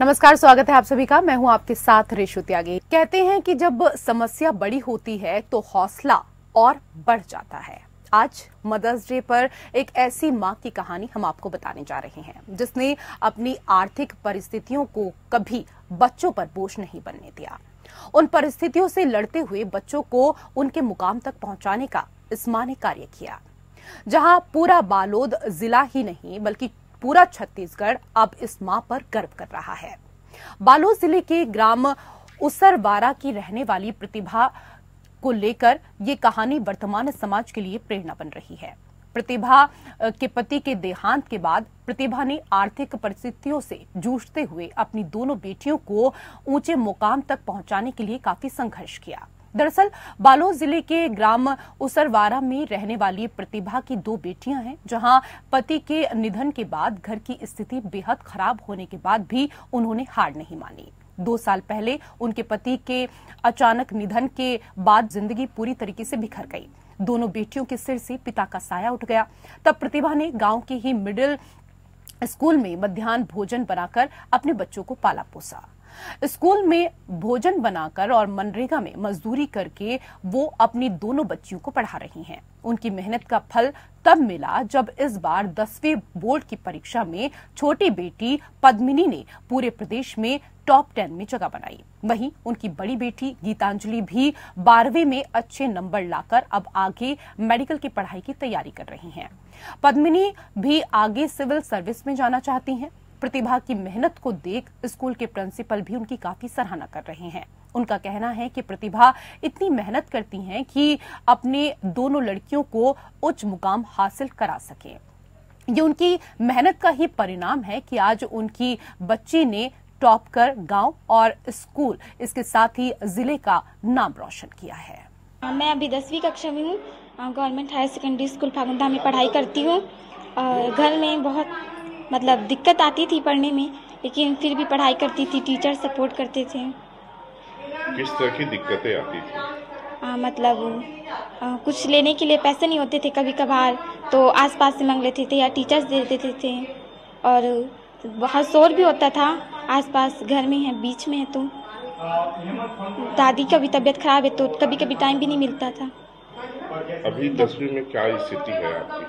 नमस्कार, स्वागत है आप सभी का। मैं हूं आपके साथ रेशु त्यागी। कहते हैं कि जब समस्या बड़ी होती है तो हौसला और बढ़ जाता है। आज मदर्स डे पर एक ऐसी मां की कहानी हम आपको बताने जा रहे हैं जिसने अपनी आर्थिक परिस्थितियों को कभी बच्चों पर बोझ नहीं बनने दिया। उन परिस्थितियों से लड़ते हुए बच्चों को उनके मुकाम तक पहुंचाने का इस मां ने कार्य किया, जहां पूरा बालोद जिला ही नहीं बल्कि पूरा छत्तीसगढ़ अब इस मां पर गर्व कर रहा है। बालोद जिले के ग्राम उसरवारा की रहने वाली प्रतिभा को लेकर ये कहानी वर्तमान समाज के लिए प्रेरणा बन रही है। प्रतिभा के पति के देहांत के बाद प्रतिभा ने आर्थिक परिस्थितियों से जूझते हुए अपनी दोनों बेटियों को ऊंचे मुकाम तक पहुंचाने के लिए काफी संघर्ष किया। दरअसल बालोद जिले के ग्राम उसरवारा में रहने वाली प्रतिभा की दो बेटियां हैं, जहां पति के निधन के बाद घर की स्थिति बेहद खराब होने के बाद भी उन्होंने हार नहीं मानी। 2 साल पहले उनके पति के अचानक निधन के बाद जिंदगी पूरी तरीके से बिखर गई। दोनों बेटियों के सिर से पिता का साया उठ गया। तब प्रतिभा ने गांव के ही मिडिल स्कूल में मध्याह्न भोजन बनाकर अपने बच्चों को पाला पोसा। स्कूल में भोजन बनाकर और मनरेगा में मजदूरी करके वो अपनी दोनों बच्चियों को पढ़ा रही हैं। उनकी मेहनत का फल तब मिला जब इस बार 10वीं बोर्ड की परीक्षा में छोटी बेटी पद्मिनी ने पूरे प्रदेश में टॉप 10 में जगह बनाई। वहीं उनकी बड़ी बेटी गीतांजलि भी 12वीं में अच्छे नंबर लाकर अब आगे मेडिकल की पढ़ाई की तैयारी कर रही हैं। पद्मिनी भी आगे सिविल सर्विस में जाना चाहती हैं। प्रतिभा की मेहनत को देख स्कूल के प्रिंसिपल भी उनकी काफी सराहना कर रहे हैं। उनका कहना है कि प्रतिभा इतनी मेहनत करती हैं कि अपने दोनों लड़कियों को उच्च मुकाम हासिल करा सके। ये उनकी मेहनत का ही परिणाम है कि आज उनकी बच्ची ने टॉप कर गांव और स्कूल, इसके साथ ही जिले का नाम रोशन किया है। मैं अभी 10वीं कक्षा में हूँ। गवर्नमेंट हायर सेकेंडरी स्कूल फागुंदा में पढ़ाई करती हूँ। घर में बहुत दिक्कत आती थी पढ़ने में, लेकिन फिर भी पढ़ाई करती थी। टीचर सपोर्ट करते थे। किस तरह की दिक्कतें आती थी? कुछ लेने के लिए पैसे नहीं होते थे कभी कभार, तो आसपास से मांग लेते थे या टीचर्स दे देते थे। और बहुत शोर भी होता था आसपास, घर में है, बीच में है, तो दादी का भी तबीयत खराब है तो कभी कभी टाइम भी नहीं मिलता था। अभी 10वीं में क्या स्थिति है आपकी?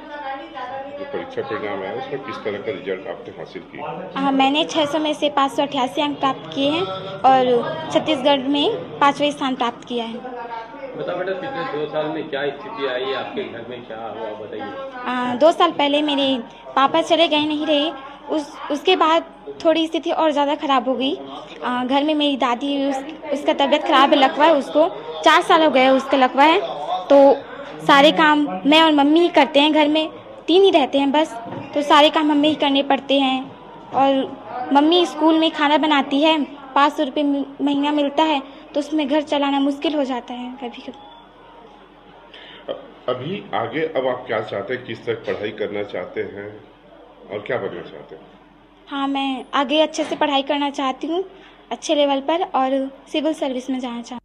जो परीक्षा परिणाम है उसमें किस तरह का रिजल्ट आपने हासिल किया? मैंने 600 में से 588 अंक प्राप्त किए हैं और छत्तीसगढ़ में 5वां स्थान प्राप्त किया है। बता बेटा, पिछले 2 साल में क्या स्थिति आई है आपके घर में, क्या हुआ बताइए। 2 साल पहले मेरे पापा चले गए, नहीं रहे। उसके बाद थोड़ी स्थिति और ज़्यादा खराब हो गई। घर में मेरी दादी, उसका तबीयत खराब है, लकवा है, उसको 4 साल हो गए उसका लकवा है। तो सारे काम मैं और मम्मी ही करते हैं। घर में 3 ही रहते हैं बस, तो सारे काम मम्मी ही करने पड़ते हैं। और मम्मी स्कूल में खाना बनाती है, 500 रुपये महीना मिलता है, तो उसमें घर चलाना मुश्किल हो जाता है कभी कभी। अभी आगे अब आप क्या चाहते हैं? किस तरह पढ़ाई करना चाहते हैं और क्या बनना चाहते हैं? हाँ, मैं आगे अच्छे से पढ़ाई करना चाहती हूँ, अच्छे लेवल पर, और सिविल सर्विस में जाना चाहती हूँ।